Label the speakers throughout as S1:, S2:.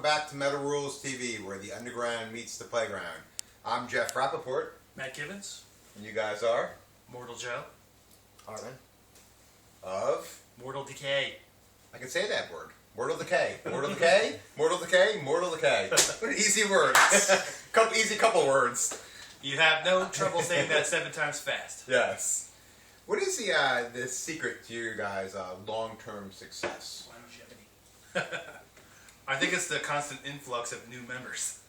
S1: back to Metal Rules TV, where the underground meets the playground. I'm Jeff Rappaport.
S2: Matt Gibbons.
S1: And you guys are?
S2: Mortal Joe.
S3: Harlan.
S1: Of?
S2: Mortal Decay.
S1: I can say that word. Mortal Decay. Mortal Decay? Mortal Decay? Mortal Decay. What an easy word. Easy couple words.
S2: You have no trouble saying that 7 times fast.
S1: Yes. What is the secret to your guys' long-term success?
S2: Longevity. I think it's the constant influx of new members.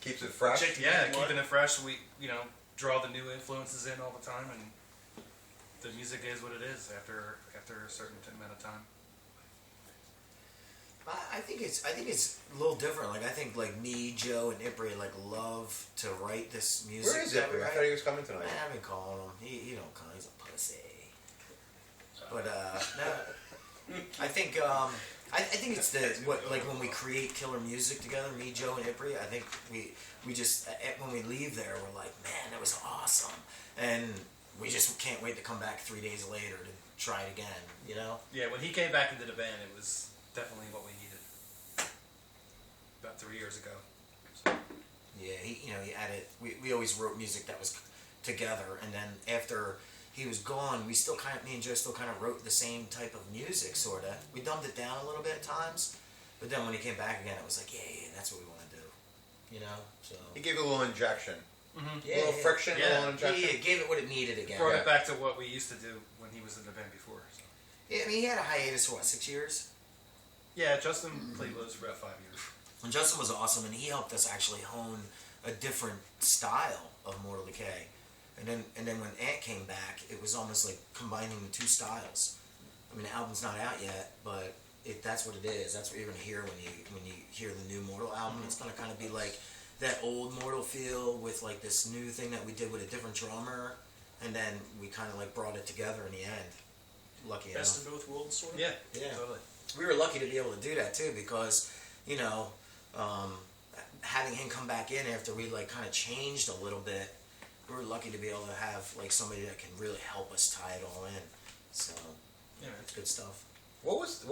S1: Keeps it fresh?
S2: Keeping it fresh. We, draw the new influences in all the time, and the music is what it is after a certain amount of time.
S3: I think it's a little different. Like I think me, Joe, and Ipri love to write this music.
S1: Where is Ipri? I thought he was coming tonight.
S3: Man, I've been calling him. He don't come. He's a pussy. But no, I think it's when we create killer music together, me, Joe, and Ipri. I think we just when we leave there, we're like, man, that was awesome, and we just can't wait to come back 3 days later to try it again.
S2: Yeah, when he came back into the band, it was definitely what we needed. About 3 years ago. So.
S3: Yeah, he added. We always wrote music that was together, and then after he was gone, me and Joe still kind of wrote the same type of music, sort of. We dumbed it down a little bit at times, but then when he came back again, it was like, yeah, that's what we want to do. So
S1: He gave it a little injection.
S3: Mm-hmm.
S1: A little friction, a little injection.
S3: Yeah, gave it what it needed again.
S2: Brought it back to what we used to do when he was in the band before. So.
S3: Yeah, he had a hiatus for 6 years?
S2: Yeah, Justin played with us for about 5 years.
S3: And Justin was awesome, and he helped us actually hone a different style of Mortal Decay. And then when Ant came back, it was almost like combining the two styles. I mean, the album's not out yet, but that's what it is. That's what you're gonna hear when you hear the new Mortal album. Mm-hmm. It's gonna kind of be like that old Mortal feel with this new thing that we did with a different drummer, and then we kind of brought it together in the end. Lucky enough.
S4: Best of both worlds, sort of.
S2: Yeah,
S3: totally. We were lucky to be able to do that too, because having him come back in after we kind of changed a little bit, we were lucky to be able to have somebody that can really help us tie it all in. So yeah, it's good stuff.
S1: What was the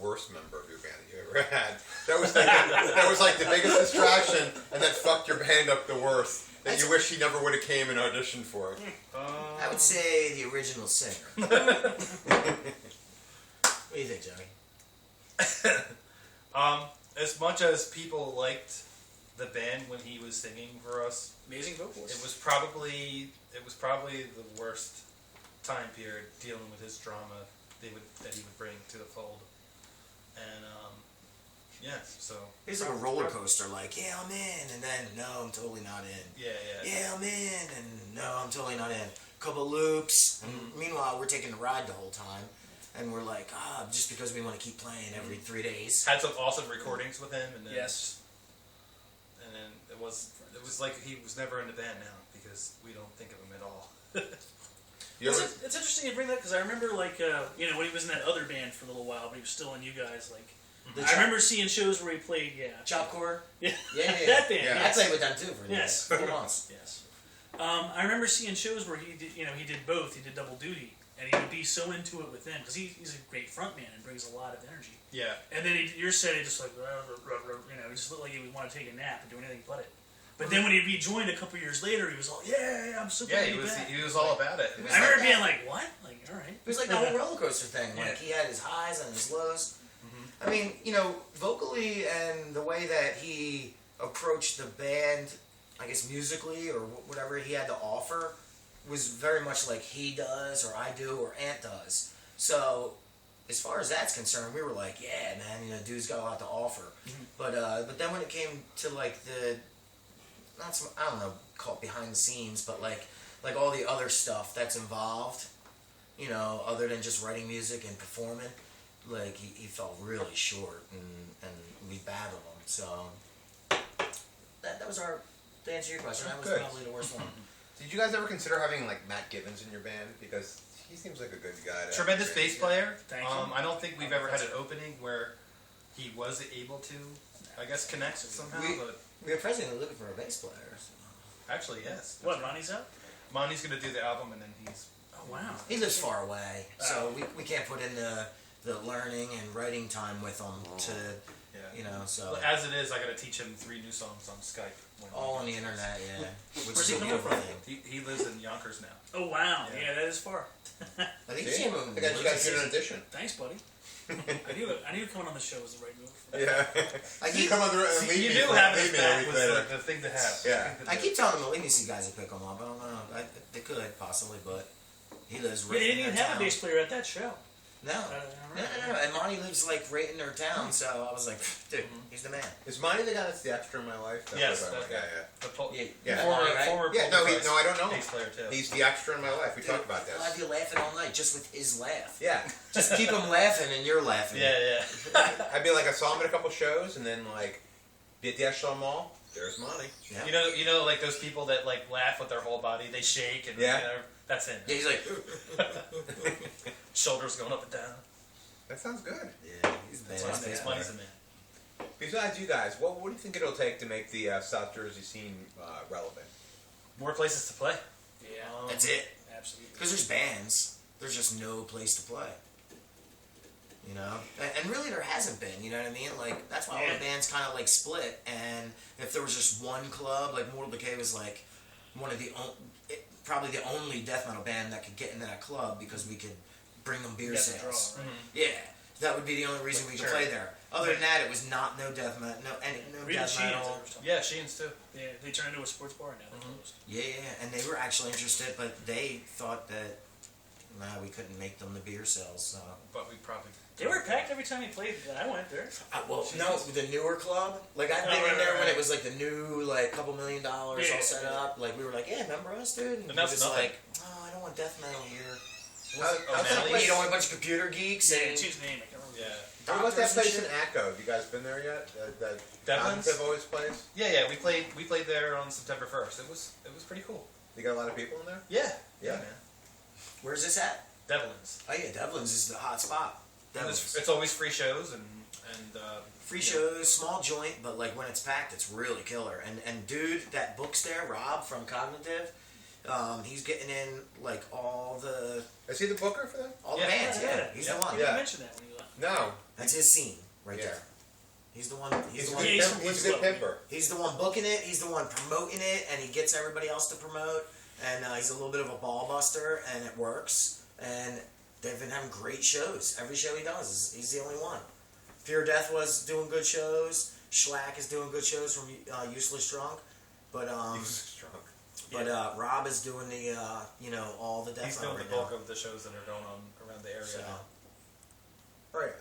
S1: worst member of your band that you ever had? That was the biggest distraction, and that fucked your band up the worst. That you wish he never would have came and auditioned for it.
S3: I would say the original singer. What do you think, Johnny?
S2: As much as people liked the band when he was singing for us,
S4: amazing vocals.
S2: It was probably the worst time period dealing with his drama that he would bring to the fold, and so
S3: it's like a roller coaster. Yeah, I'm in, and then no, I'm totally not in. Yeah, I'm in, and no, I'm totally not in. Couple loops, and meanwhile we're taking the ride the whole time. And we're like, just because we want to keep playing every 3 days.
S2: Had some awesome recordings with him, and then
S4: yes,
S2: and then it was like he was never in the band now because we don't think of him at all.
S4: It's interesting you bring that because I remember when he was in that other band for a little while, but he was still in you guys. I remember seeing shows where he played,
S3: Chopcore.
S4: Yeah,
S3: that
S4: band.
S3: Yeah. I played with them too for 4 months.
S4: Yes. I remember seeing shows where he did, he did both. He did double duty. And he would be so into it with them because he's a great frontman and brings a lot of energy.
S2: Yeah.
S4: And then your set, he just he just looked like he would want to take a nap and do anything but it. But then when he rejoined a couple years later, he was all, I'm so glad to be back.
S2: He was all about it.
S4: I remember being like, what? All right.
S3: It was like the whole roller coaster thing. He had his highs and his lows. Mm-hmm. I mean, vocally and the way that he approached the band, I guess musically or whatever he had to offer, was very much like he does, or I do, or Ant does. So, as far as that's concerned, we were like, yeah, man, dude's got a lot to offer. Mm-hmm. But then when it came to I don't know, call it behind the scenes, but like all the other stuff that's involved, other than just writing music and performing, he fell really short, and we battled him. So that was to answer your question, that was probably the worst one.
S1: Did you guys ever consider having Matt Gibbons in your band? Because he seems like a good guy.
S2: Tremendous bass player.
S4: Thank you.
S2: I don't think we've ever had an opening where he was able to, I guess, connect somehow.
S3: We are presently looking for a bass player. So.
S2: Actually, yes.
S4: What, Monty's up?
S2: Monty's going to do the album, and then he's...
S4: Oh, wow.
S3: He lives far away, so we can't put in the the learning and writing time with them to, you know, so.
S2: Well, as it is, I got to teach him 3 new songs on Skype.
S3: All on the internet, yeah. Which
S4: Where's
S3: is
S4: he
S3: a
S4: coming
S3: beautiful
S4: from?
S3: thing.
S2: He lives in Yonkers now.
S4: Oh wow,
S2: Yeah.
S4: yeah, that is far.
S3: I think
S1: See?
S3: Jim
S1: I got you guys get an audition.
S4: Thanks, buddy. I knew coming on the show was the right move.
S1: Yeah.
S3: I
S1: You
S3: keep,
S1: come on the and leave
S2: You
S1: me
S2: knew
S1: for-
S2: having
S1: leave
S2: his
S1: me a
S2: back
S1: week
S2: was
S1: later.
S2: the thing to have.
S1: Yeah.
S2: The thing to
S3: I
S2: do.
S3: keep telling them, well, see guys will pick them up. I don't know. They could, possibly, but he lives
S4: Yeah,
S3: right
S4: they
S3: in
S4: didn't
S3: their
S4: even have
S3: town.
S4: a bass player at that show.
S3: No. No. And Monty lives like right in their town, so I was like, dude, he's the man.
S1: Is Monty the guy that's the extra in my life? That's
S2: Yes,
S1: what I
S2: that
S1: want.
S2: guy.
S1: Yeah,
S2: The po-
S3: Yeah,
S1: Yeah.
S2: former,
S3: right?
S2: former
S1: yeah. No,
S2: Postcards
S1: no, I don't know.
S2: bass player too.
S1: He's the extra in my life. We talked about
S3: I'll have
S1: this.
S3: you laughing all night just with his laugh.
S1: Yeah.
S3: Just keep him laughing and you're laughing.
S2: yeah.
S1: I'd be like, I saw him at a couple shows, and then like, be at the Echelon Mall. There's Monty.
S3: Yeah.
S2: You know, like those people that like laugh with their whole body. They shake and
S1: Yeah.
S2: you know, that's him.
S3: Yeah, he's like,
S2: Shoulders going up and down.
S1: That sounds good.
S3: yeah, he's the
S2: That's
S3: man.
S2: Monty's
S3: He's
S2: Monty's a man.
S1: Besides you guys, what do you think it'll take to make the South Jersey scene relevant?
S2: More places to play.
S4: Yeah,
S3: That's it.
S4: absolutely.
S3: Because there's bands. There's just no place to play. You know? And really there hasn't been, you know what I mean? Like, that's why all the bands kind of like split. And if there was just one club, like Mortal Decay was like one of the probably the only death metal band that could get into that club because we could bring them beer
S4: You got the draw,
S3: sales.
S4: right?
S3: Yeah, that would be the only reason we could
S2: Sure.
S3: play there. Other than that, it was not no death metal, no
S4: Reading
S3: death
S4: Sheehan's
S3: metal.
S4: over something.
S2: Yeah, Sheehan's too.
S4: Yeah, they turned into a sports bar and now they're closed.
S3: Yeah, and they were actually interested, but they thought that we couldn't make them the beer sales. So.
S2: But we probably.
S4: They were packed every time he played. I went there.
S3: Well, no, the newer club. Like I've been in there when it was like the new, like $2 million all
S4: Yeah.
S3: set up. Like we were like, yeah, remember us, dude? And
S2: And
S3: we're
S2: that's
S3: just
S2: nothing.
S3: like, oh, I don't want death metal here.
S2: How's
S1: that
S3: We
S1: place?
S3: need only a bunch of computer geeks
S4: Yeah,
S3: and
S4: change the name. I can't remember.
S2: Yeah.
S1: What about that
S3: doctors and
S1: place
S3: shit.
S1: in Acco? Have you guys been there yet? That
S2: Devlin's?
S1: Cognitive always plays.
S2: Yeah. We played there on September 1st. It was pretty cool.
S1: You got a lot of people in there.
S2: Yeah.
S1: Yeah.
S2: Man.
S3: Where's this at?
S2: Devlin's.
S3: Oh yeah, Devlin's is the hot spot.
S2: And
S3: Devlin's.
S2: it's always free shows and
S3: Free shows, small joint, but like when it's packed, it's really killer. And dude that books there, Rob from Cognitive, he's getting in like all the
S1: Is he the booker for them?
S3: the bands. Yeah, he's
S2: Yeah.
S3: the one.
S4: You
S1: Yeah.
S4: didn't mention that when you left.
S1: No.
S3: That's his scene right
S1: Yeah.
S3: there. He's the one. He's
S1: He's
S3: the
S1: a
S3: one.
S1: good
S4: he's
S1: pimp-
S4: from
S1: he's a good
S4: Winslow.
S1: pimper.
S3: He's the one booking it. He's the one promoting it, and he gets everybody else to promote. And he's a little bit of a ball buster, and it works. And they've been having great shows. Every show he does, he's the only one. Fear Death was doing good shows. Schlack is doing good shows from Useless Drunk. But
S1: He's strong.
S3: Rob is doing the all the death
S2: he's
S3: metal
S2: doing the
S3: right
S2: bulk
S3: now.
S2: of the shows that are going on around the area
S3: So,
S2: now.
S1: All right,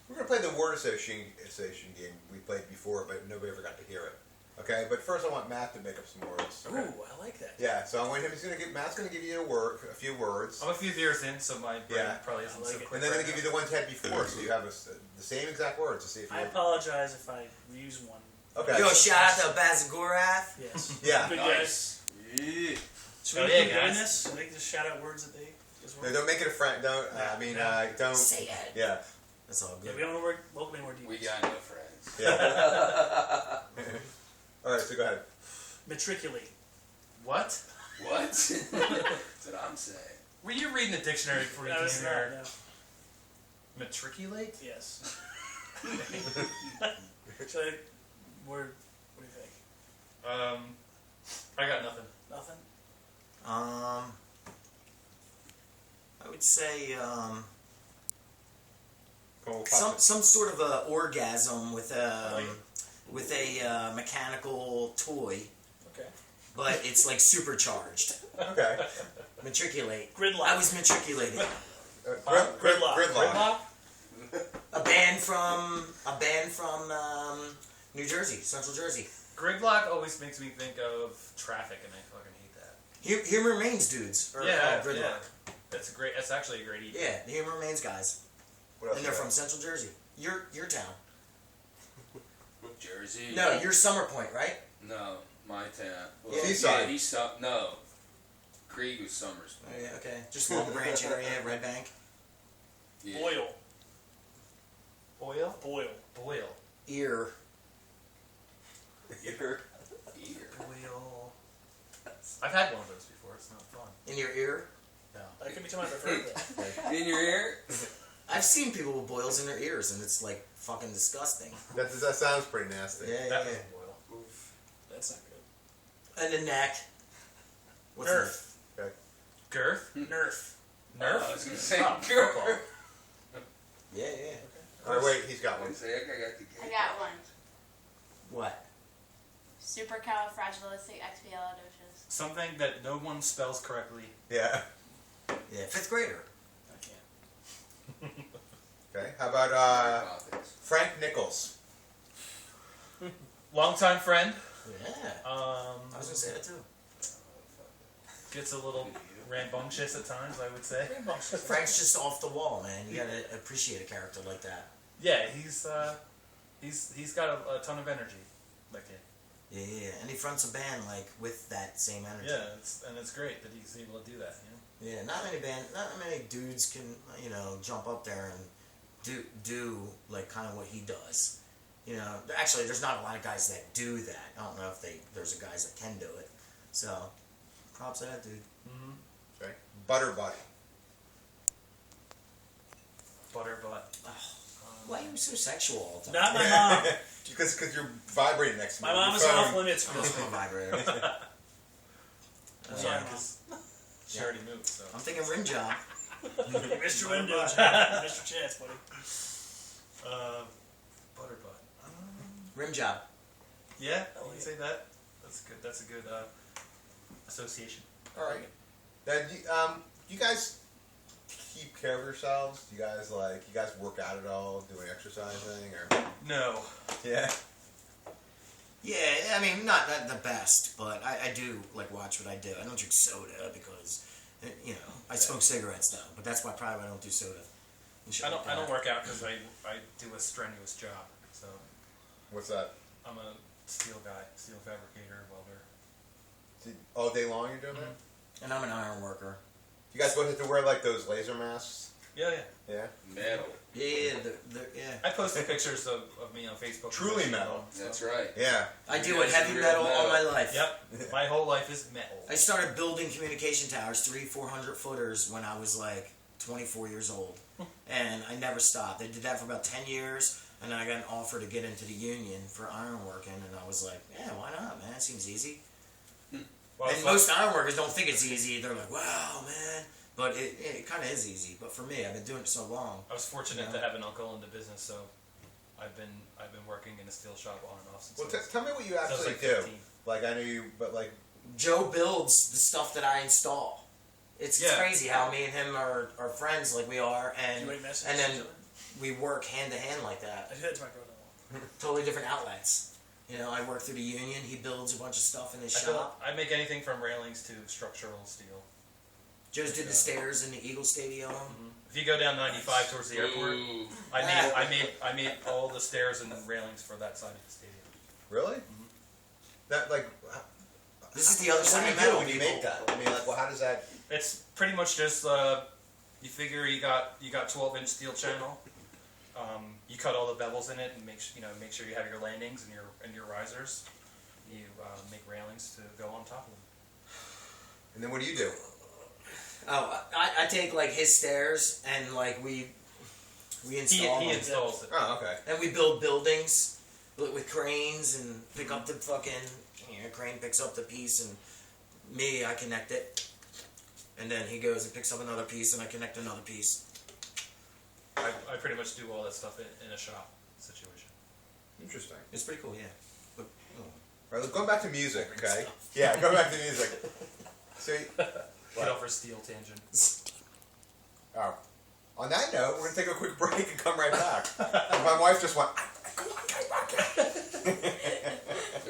S1: we're gonna play the word association game we played before, but nobody ever got to hear it. Okay, but first I want Matt to make up some words.
S4: Ooh, I like that.
S1: Yeah, so I want him. Matt's gonna give you a few words,
S2: I'm a few beers in, so my brain
S1: Yeah.
S2: probably isn't
S4: I like
S2: so
S4: it.
S2: quick.
S1: and then I'm
S2: right
S1: gonna give you the ones he had before, so you have the same exact words to see if you.
S4: I apologize if I use one.
S1: Okay.
S3: Yo, shout out to Bazagorath.
S4: Yes.
S1: Yeah.
S4: Good
S5: Nice.
S4: guys.
S5: Yeah.
S4: Should
S2: Oh,
S4: we
S2: yeah,
S4: keep
S2: guys.
S4: doing this? Should we just shout out words that they just
S1: No, don't make it a friend. Don't. I mean, don't.
S3: Say it.
S1: Yeah.
S3: That's all
S4: Yeah,
S3: good.
S4: we don't want to welcome any more
S5: We
S4: demons.
S5: got no friends.
S1: Yeah. All right, so go ahead.
S4: Matriculate.
S2: What?
S5: What? That's what I'm saying.
S2: Were you reading the dictionary before you
S4: No,
S2: came
S4: it's not.
S2: here?
S4: No.
S2: Matriculate?
S4: Yes. So, what do you think?
S2: I got nothing.
S4: Nothing?
S3: I would say
S1: Cool.
S3: some sort of a orgasm with a mechanical toy,
S4: Okay.
S3: but it's like supercharged.
S1: Okay.
S3: Matriculate.
S4: Gridlock.
S3: I was matriculated.
S4: Gridlock.
S1: Gridlock.
S3: A band from New Jersey, Central Jersey.
S2: Gridlock always makes me think of traffic, and I fucking hate that.
S3: Human Remains dudes. Or, Gridlock.
S2: yeah. That's actually a great EP.
S3: Yeah, the Human Remains guys,
S1: What else?
S3: and they're
S1: you
S3: from
S1: got?
S3: Central Jersey. Your town.
S5: Jersey.
S3: No, you're Summer Point, right?
S5: No, my town. Well,
S3: Yeah.
S1: Seaside.
S5: Yeah, he's no. Krieg was Summers.
S3: Oh yeah, okay. Just Long Branch area, Red Bank.
S5: Yeah.
S4: Boyle.
S2: Boyle?
S4: Boyle.
S2: Boyle.
S3: Ear.
S5: Ear.
S2: Boyle. I've had one of those before. It's not fun.
S3: In your ear.
S2: No.
S4: That could be too much. I've heard that.
S5: In your ear?
S3: I've seen people with boils in their ears, and it's like fucking disgusting.
S1: That sounds pretty nasty.
S3: Yeah,
S2: That
S3: yeah.
S2: was a boil.
S4: Oof. That's not good.
S3: And the neck. What's
S4: Nerf.
S1: Okay.
S2: Girth?
S4: Nerf.
S5: I
S2: Nerf?
S5: was gonna say
S2: Oh, football.
S3: Yeah, yeah.
S1: All right, wait, he's got
S5: I
S1: one.
S5: was gonna say, I got the
S6: I got one.
S3: What?
S6: Supercalifragilisticexpialidocious.
S2: Something that no one spells correctly.
S1: Yeah.
S3: Yeah, 5th grader.
S4: I can't.
S1: Okay. How about
S5: topics.
S1: Frank Nichols?
S2: Longtime friend.
S3: Yeah. I was gonna say that too.
S2: Gets a little rambunctious at times, I would say.
S3: Frank's just off the wall, man. You gotta appreciate a character like that.
S2: Yeah, he's got a ton of energy, that kid.
S3: Yeah, yeah, and he fronts a band like with that same energy.
S2: Yeah, it's great that he's able to do that. You know?
S3: Yeah, not many dudes can, jump up there and do like kind of what he does. You know, actually, there's not a lot of guys that do that. I don't know if there's guys that can do it. So, props to that dude.
S2: Mm-hmm.
S1: Okay. Butter Buddy.
S2: Butterbutt.
S3: Why are you so sexual all the time?
S4: Not my mom.
S1: Because you're vibrating next to me.
S4: My mom is
S1: Your phone.
S4: off limits for
S3: That's
S4: this
S3: my
S4: one.
S3: vibrator.
S2: Yeah, because she already moved. So.
S3: I'm thinking rim job.
S4: Mr. Windows. Mr. Chance, buddy.
S2: Butterbutt.
S3: Rim job.
S2: Yeah, you can say that. That's good. That's a good association.
S1: All right. Now, you guys keep care of yourselves? Do you guys work out at all? Do any exercising or?
S2: No.
S1: Yeah.
S3: Yeah, I mean, not the best, but I do like watch what I do. I don't drink soda because, I smoke cigarettes though. But that's why I don't do soda. And shit
S2: I
S3: like
S2: don't
S3: that.
S2: work out because I do a strenuous job. So
S1: What's that?
S2: I'm a steel guy, steel fabricator, welder.
S1: All day long you're doing that?
S3: And I'm an iron worker.
S1: You guys both have to wear like those laser masks?
S2: Yeah.
S1: Yeah.
S5: Metal.
S3: Yeah, yeah.
S2: I posted pictures of me on Facebook.
S1: Truly metal.
S2: So.
S5: That's right.
S1: Yeah.
S3: I
S5: You
S3: deal with
S5: guys are
S3: heavy
S5: real
S3: metal all my
S5: metal.
S3: life.
S2: Yep. My whole life is metal.
S3: I started building communication towers, 300-400 footers, when I was like 24 years old. And I never stopped. I did that for about 10 years, and then I got an offer to get into the union for ironworking, and I was like, yeah, why not, man? It seems easy.
S2: Well,
S3: And most ironworkers don't think it's easy. They're like, wow, man. But it kind of is easy. But for me, I've been doing it so long.
S2: I was fortunate
S3: Yeah.
S2: to have an uncle in the business, so I've been working in a steel shop on and off since.
S1: Well,
S2: I was-
S1: tell me what you
S2: since I was
S1: actually
S2: like
S1: do.
S2: 15.
S1: Like I know you, but like
S3: Joe builds the stuff that I install. It's
S2: Yeah.
S3: crazy how me and him are friends like we are,
S4: You
S3: and
S4: wait messages
S3: and
S4: to
S3: then
S4: each other?
S3: we work hand to hand like that.
S4: I do that to my brother-in-law.
S3: Totally different outlets. I work through the union. He builds a bunch of stuff in his shop.
S2: I make anything from railings to structural steel.
S3: Joe's did the stairs in the Eagle Stadium.
S2: If you go down 95 towards the airport,
S5: Ooh.
S2: I made all the stairs and railings for that side of the stadium.
S1: really? That like.
S3: This is the other
S1: What
S3: side
S1: do
S3: of
S1: you do
S3: metal.
S1: when you
S3: people.
S1: make that? I mean, like, well, how does that?
S2: It's pretty much just you figure you got 12-inch steel channel. You cut all the bevels in it and make sure you have your landings and your risers. You make railings to go on top of them.
S1: And then what do you do?
S3: Oh, I take like his stairs and like we install
S2: He
S3: them.
S2: installs it.
S1: Oh, okay.
S3: And we build buildings with cranes and pick up the fucking crane picks up the piece and I connect it. And then he goes and picks up another piece and I connect another piece.
S2: I pretty much do all that stuff in a shop situation.
S1: Interesting.
S3: It's pretty cool, yeah. But,
S1: All right, going back to music, okay? Yeah, going back to music. So,
S2: Get off our steel tangent.
S1: oh, on that note, we're gonna take a quick break and come right back. My wife just went.
S5: 30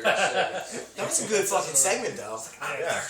S5: seconds.
S3: that was a good fucking segment though.
S1: Yeah.